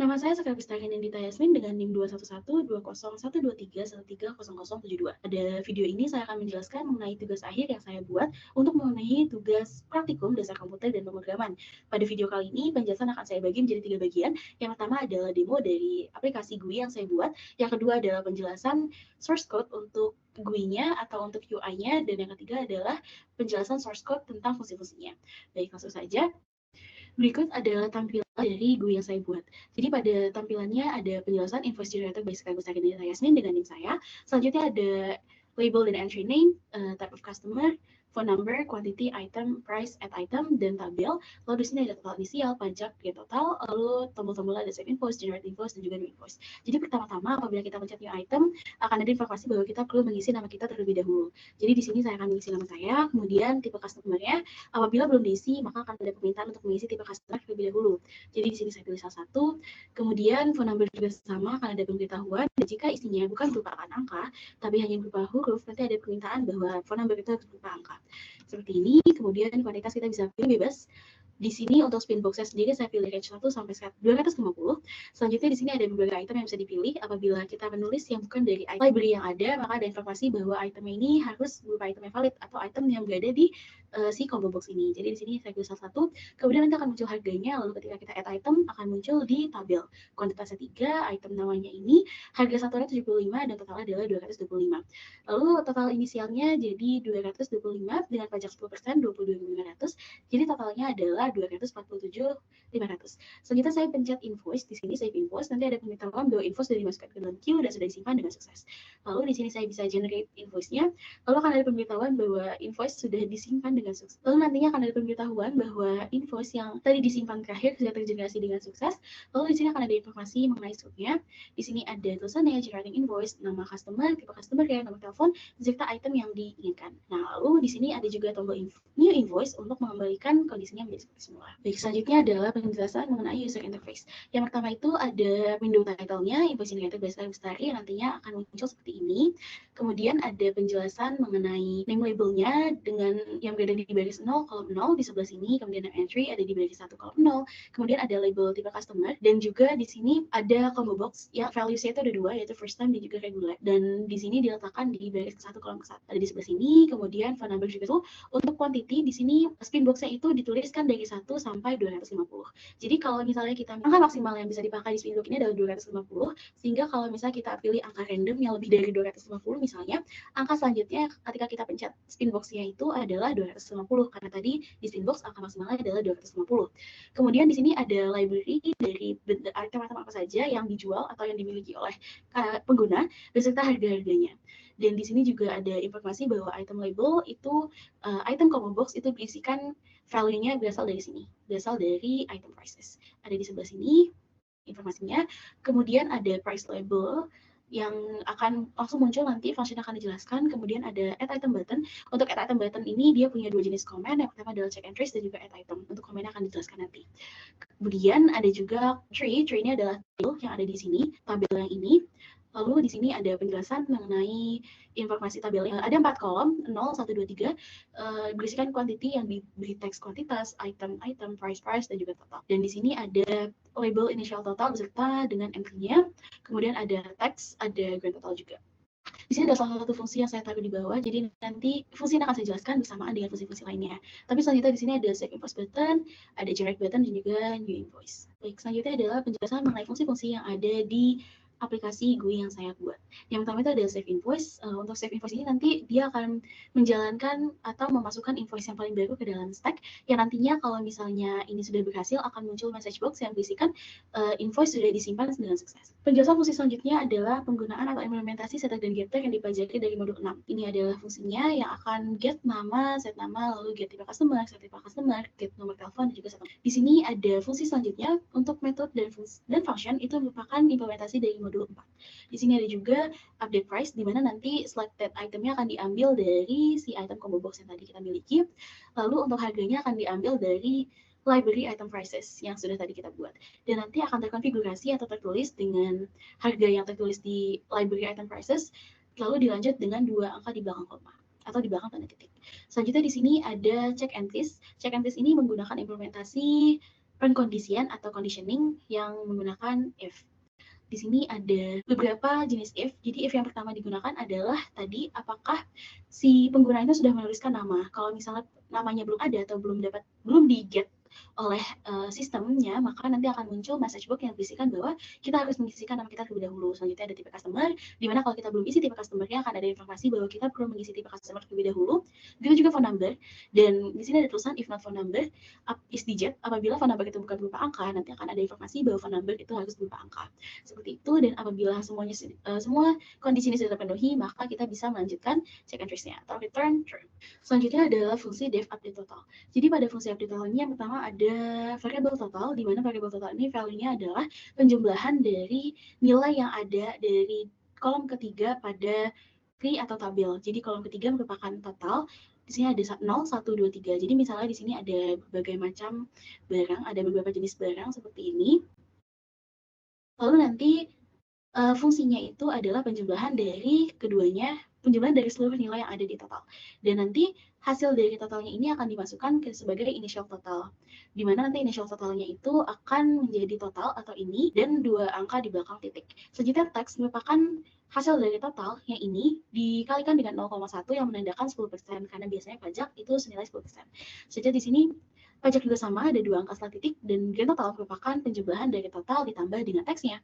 Nama saya Sekar Bestari Nindita Yasmin dengan NIM 211201231300072. Pada video ini saya akan menjelaskan mengenai tugas akhir yang saya buat untuk memenuhi tugas praktikum dasar komputer dan pemrograman. Pada video kali ini penjelasan akan saya bagi menjadi 3 bagian. Yang pertama adalah demo dari aplikasi GUI yang saya buat. Yang kedua adalah penjelasan source code untuk GUI-nya atau untuk UI-nya, dan yang ketiga adalah penjelasan source code tentang fungsi-fungsinya. Baik, langsung saja. Berikut adalah tampilan dari GUI yang saya buat. Jadi pada tampilannya ada penjelasan invoice generator by Sekar Bestari Nindita Yasmin dengan NIM saya. Selanjutnya ada label dan entry name, type of customer, phone number, quantity, item, price, add item, dan tabel. Lalu di sini ada total inisial, pajak, get total, lalu tombol-tombol ada save invoice, generate invoice, dan juga new invoice. Jadi pertama-tama apabila kita pencet new item, akan ada informasi bahwa kita perlu mengisi nama kita terlebih dahulu. Jadi di sini saya akan mengisi nama saya, kemudian tipe customer-nya. Apabila belum diisi, maka akan ada permintaan untuk mengisi tipe customer terlebih dahulu. Jadi di sini saya pilih salah satu, kemudian phone number juga sama, akan ada pemberitahuan. Dan jika isinya bukan berupa angka, tapi hanya berupa huruf, nanti ada permintaan bahwa phone number itu harus berupa angka. Seperti ini, kemudian kuantitas kita bisa pilih bebas. Di sini untuk spin box-nya sendiri saya pilih range 1 sampai 250. Selanjutnya di sini ada beberapa item yang bisa dipilih. Apabila kita menulis yang bukan dari library yang ada, maka ada informasi bahwa item ini harus berupa item yang valid atau item yang berada di si combo box ini. Jadi di sini saya pilih salah satu. Kemudian nanti akan muncul harganya, lalu ketika kita add item akan muncul di tabel. Kuantitasnya 3, item namanya ini, harga satunya 75 dan totalnya adalah 225. Lalu total inisialnya jadi 225 dengan pajak 10%, 22.500. Jadi totalnya adalah 247.500. Selanjutnya saya pencet invoice, di sini save invoice, nanti ada pemberitahuan bahwa invoice sudah dimasukkan ke dalam queue dan sudah disimpan dengan sukses. Lalu di sini saya bisa generate invoice-nya, lalu akan ada pemberitahuan bahwa invoice sudah disimpan dengan sukses. Lalu nantinya akan ada pemberitahuan bahwa invoice yang tadi disimpan terakhir sudah tergenerasi dengan sukses. Lalu di sini akan ada informasi mengenai scope-nya. Di sini ada tulisannya generating invoice, nama customer, tipe customer ya, nomor telepon, serta item yang diinginkan. Nah, lalu di sini ada juga tombol new invoice untuk mengembalikan kondisinya menjadi seperti semula. Baik, selanjutnya adalah penjelasan mengenai user interface. Yang pertama itu ada window title-nya, invoice generator by Sekar Bestari, nantinya akan muncul seperti ini. Kemudian ada penjelasan mengenai name label-nya dengan yang berada di baris 0, kolom 0 di sebelah sini, kemudian name entry ada di baris 1, kolom 0, kemudian ada label tipe customer, dan juga di sini ada combo box yang values-nya itu ada 2, yaitu first time dan juga regular. Dan di sini diletakkan di baris ke-1, kolom ke-1. Ada di sebelah sini, kemudian phone number juga tuh. Untuk quantity di sini spin box-nya itu dituliskan dari 1 sampai 250. Jadi kalau misalnya kita angka maksimal yang bisa dipakai di spin box ini adalah 250, sehingga kalau misalnya kita pilih angka random yang lebih dari 250 misalnya, angka selanjutnya ketika kita pencet spin box-nya itu adalah 250 karena tadi di spin box angka maksimalnya adalah 250. Kemudian di sini ada library dari item-item apa saja yang dijual atau yang dimiliki oleh pengguna beserta harga-harganya. Dan di sini juga ada informasi bahwa item label itu item combo box itu berisikan value-nya berasal dari sini, berasal dari item prices. Ada di sebelah sini informasinya. Kemudian ada price label yang akan langsung muncul nanti, function akan dijelaskan. Kemudian ada add item button. Untuk add item button ini dia punya 2 jenis command. Yang pertama adalah check and trace dan juga add item. Untuk command akan dijelaskan nanti. Kemudian ada juga tree. Tree ini adalah tabel yang ada di sini, tabel yang ini. Lalu di sini ada penjelasan mengenai informasi tabelnya. Ada 4 kolom, 0, 1, 2, 3, berisikan quantity yang diberi teks kuantitas, item, price, dan juga total. Dan di sini ada label initial total beserta dengan entry-nya. Kemudian ada teks, ada grand total juga. Di sini ada salah satu fungsi yang saya taruh di bawah, jadi nanti fungsi ini akan saya jelaskan bersamaan dengan fungsi-fungsi lainnya. Tapi selanjutnya di sini ada save invoice button, ada generate button, dan juga new invoice. Baik, selanjutnya adalah penjelasan mengenai fungsi-fungsi yang ada di aplikasi GUI yang saya buat. Yang pertama itu ada save invoice. Untuk save invoice ini nanti dia akan menjalankan atau memasukkan invoice yang paling baru ke dalam stack, yang nantinya kalau misalnya ini sudah berhasil akan muncul message box yang berisikan invoice sudah disimpan dengan sukses. Penjelasan fungsi selanjutnya adalah penggunaan atau implementasi setter dan getter yang dipelajari dari modul 6. Ini adalah fungsinya yang akan get nama, set nama, lalu get tipe customer, set tipe customer, get nomor telepon, dan juga set nomor. Di sini ada fungsi selanjutnya untuk method dan function itu merupakan implementasi dari modul 4. Di sini ada juga update price, di mana nanti selected itemnya akan diambil dari si item combo box yang tadi kita miliki. Lalu untuk harganya akan diambil dari library item prices yang sudah tadi kita buat. Dan nanti akan terkonfigurasi atau tertulis dengan harga yang tertulis di library item prices, lalu dilanjut dengan 2 angka di belakang koma atau di belakang tanda titik. Selanjutnya di sini ada check and list. Check and list ini menggunakan implementasi pengkondisian atau conditioning yang menggunakan if. Di sini ada beberapa jenis if. Jadi if yang pertama digunakan adalah tadi apakah si pengguna itu sudah menuliskan nama. Kalau misalnya namanya belum ada atau belum di-get oleh sistemnya, maka nanti akan muncul message box yang berisikan bahwa kita harus mengisikan nama kita terlebih dahulu. Selanjutnya ada tipe customer, di mana kalau kita belum isi tipe customer-nya akan ada informasi bahwa kita perlu mengisi tipe customer terlebih dahulu. Begitu juga phone number, dan di sini ada tulisan if not phone number is digit. Apabila phone number itu bukan berupa angka, nanti akan ada informasi bahwa phone number itu harus berupa angka. Seperti itu, dan apabila semua kondisi ini sudah terpenuhi, maka kita bisa melanjutkan check and trace-nya atau return true. Selanjutnya adalah fungsi def update total. Jadi pada fungsi update total ini yang pertama ada variable total, di mana variable total ini value-nya adalah penjumlahan dari nilai yang ada dari kolom ketiga pada tree atau tabel. Jadi kolom ketiga merupakan total. Di sini ada 0, 1, 2, 3. Jadi misalnya di sini ada berbagai macam barang, ada beberapa jenis barang seperti ini. Lalu nanti fungsinya itu adalah penjumlahan dari keduanya, penjumlahan dari seluruh nilai yang ada di total. Dan nanti hasil dari totalnya ini akan dimasukkan sebagai initial total, di mana nanti initial totalnya itu akan menjadi total atau ini dan 2 angka di belakang titik. Selanjutnya teks merupakan hasil dari total yang ini dikalikan dengan 0,1 yang menandakan 10%, karena biasanya pajak itu senilai 10%. Selanjutnya di sini pajak juga sama, ada 2 angka setelah titik, dan grand total merupakan penjumlahan dari total ditambah dengan teksnya.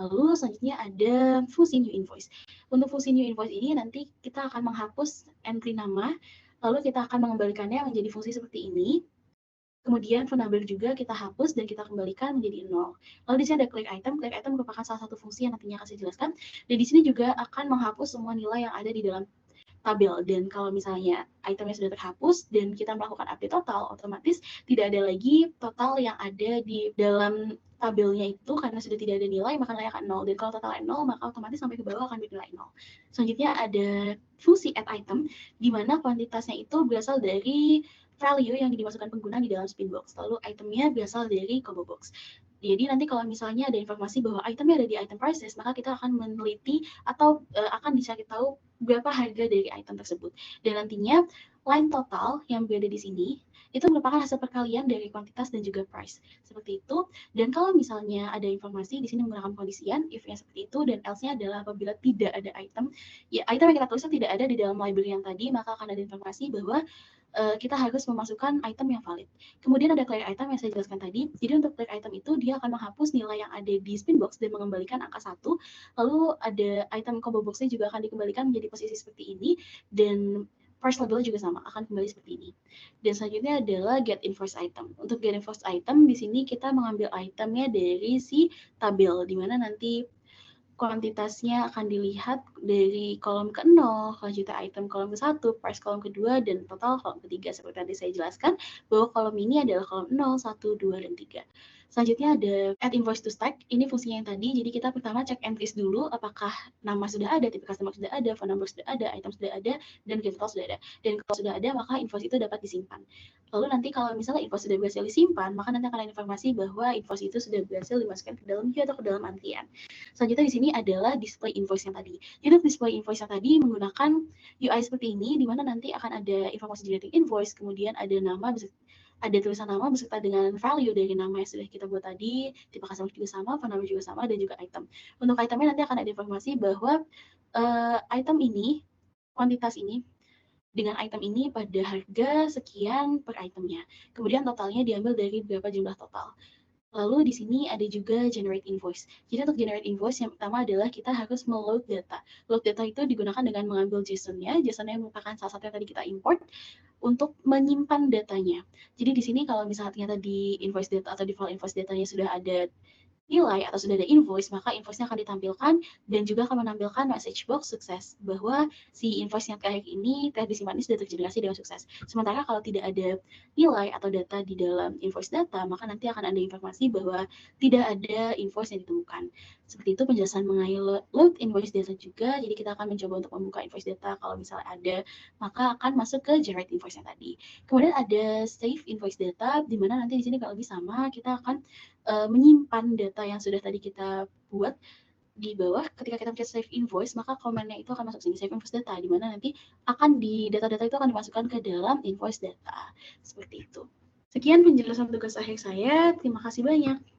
Lalu selanjutnya ada fungsi new invoice. Untuk fungsi new invoice ini nanti kita akan menghapus entry nama, lalu kita akan mengembalikannya menjadi fungsi seperti ini. Kemudian phone number juga kita hapus dan kita kembalikan menjadi 0. Lalu di sini ada click item. Click item merupakan salah satu fungsi yang nantinya akan saya jelaskan. Dan di sini juga akan menghapus semua nilai yang ada di dalam tabel. Dan kalau misalnya itemnya sudah terhapus dan kita melakukan update total, otomatis tidak ada lagi total yang ada di dalam tabelnya itu, karena sudah tidak ada nilai, maka nilai akan 0. Dan kalau totalnya 0, maka otomatis sampai ke bawah akan bernilai 0. Selanjutnya ada fungsi add item, di mana kuantitasnya itu berasal dari value yang dimasukkan pengguna di dalam spin box. Lalu itemnya berasal dari combo box. Jadi nanti kalau misalnya ada informasi bahwa itemnya ada di item prices, maka kita akan meneliti atau akan dicari tahu berapa harga dari item tersebut. Dan nantinya line total yang berada di sini itu merupakan hasil perkalian dari kuantitas dan juga price. Seperti itu. Dan kalau misalnya ada informasi di sini menggunakan kondisian, if-nya seperti itu, dan else-nya adalah apabila tidak ada item, ya item yang kita tulisnya tidak ada di dalam library yang tadi, maka akan ada informasi bahwa kita harus memasukkan item yang valid. Kemudian ada clear item yang saya jelaskan tadi. Jadi untuk clear item itu dia akan menghapus nilai yang ada di spin box dan mengembalikan angka 1. Lalu ada item combo box-nya juga akan dikembalikan menjadi posisi seperti ini, dan price label juga sama, akan kembali seperti ini. Dan selanjutnya adalah get invoice item. Untuk get invoice item di sini kita mengambil itemnya dari si tabel, di mana nanti kuantitasnya akan dilihat dari kolom ke-0, selanjutnya item kolom ke-1, price kolom ke-2, dan total kolom ke-3. Seperti tadi saya jelaskan, bahwa kolom ini adalah kolom 0, 1, 2, dan 3. Selanjutnya ada add invoice to stack. Ini fungsinya yang tadi. Jadi kita pertama cek entries dulu, apakah nama sudah ada, tipe customer sudah ada, phone number sudah ada, item sudah ada, dan gift total sudah ada. Dan kalau sudah ada, maka invoice itu dapat disimpan. Lalu nanti kalau misalnya invoice sudah berhasil disimpan, maka nanti akan ada informasi bahwa invoice itu sudah berhasil dimasukkan ke dalam queue atau ke dalam antrian. Selanjutnya di sini adalah display invoice yang tadi. Jadi untuk display invoice yang tadi menggunakan UI seperti ini, di mana nanti akan ada informasi generating invoice, kemudian ada nama, ada tulisan nama beserta dengan value dari nama yang sudah kita buat tadi, tipe customer juga sama, phone number juga sama, dan juga item. Untuk itemnya nanti akan ada informasi bahwa item ini, kuantitas ini, dengan item ini pada harga sekian per itemnya. Kemudian totalnya diambil dari berapa jumlah total. Lalu di sini ada juga generate invoice. Jadi untuk generate invoice yang pertama adalah kita harus meload data. Load data itu digunakan dengan mengambil JSON-nya. JSON-nya merupakan salah satu yang tadi kita import untuk menyimpan datanya. Jadi di sini kalau misalnya ternyata di invoice data atau di file invoice datanya sudah ada nilai atau sudah ada invoice, maka invoice-nya akan ditampilkan dan juga akan menampilkan message box sukses bahwa si invoice yang terakhir ini telah disimpan ini sudah tergenerasi dengan sukses. Sementara kalau tidak ada nilai atau data di dalam invoice data, maka nanti akan ada informasi bahwa tidak ada invoice yang ditemukan. Seperti itu penjelasan mengenai load invoice data juga. Jadi kita akan mencoba untuk membuka invoice data, kalau misalnya ada, maka akan masuk ke generate invoice yang tadi. Kemudian ada save invoice data, di mana nanti di sini kalau lebih sama, kita akan menyimpan data yang sudah tadi kita buat di bawah. Ketika kita mencet save invoice, maka komennya itu akan masuk sini, save invoice data, di mana nanti akan di data-data itu akan dimasukkan ke dalam invoice data. Seperti itu. Sekian penjelasan tugas akhir saya, terima kasih banyak.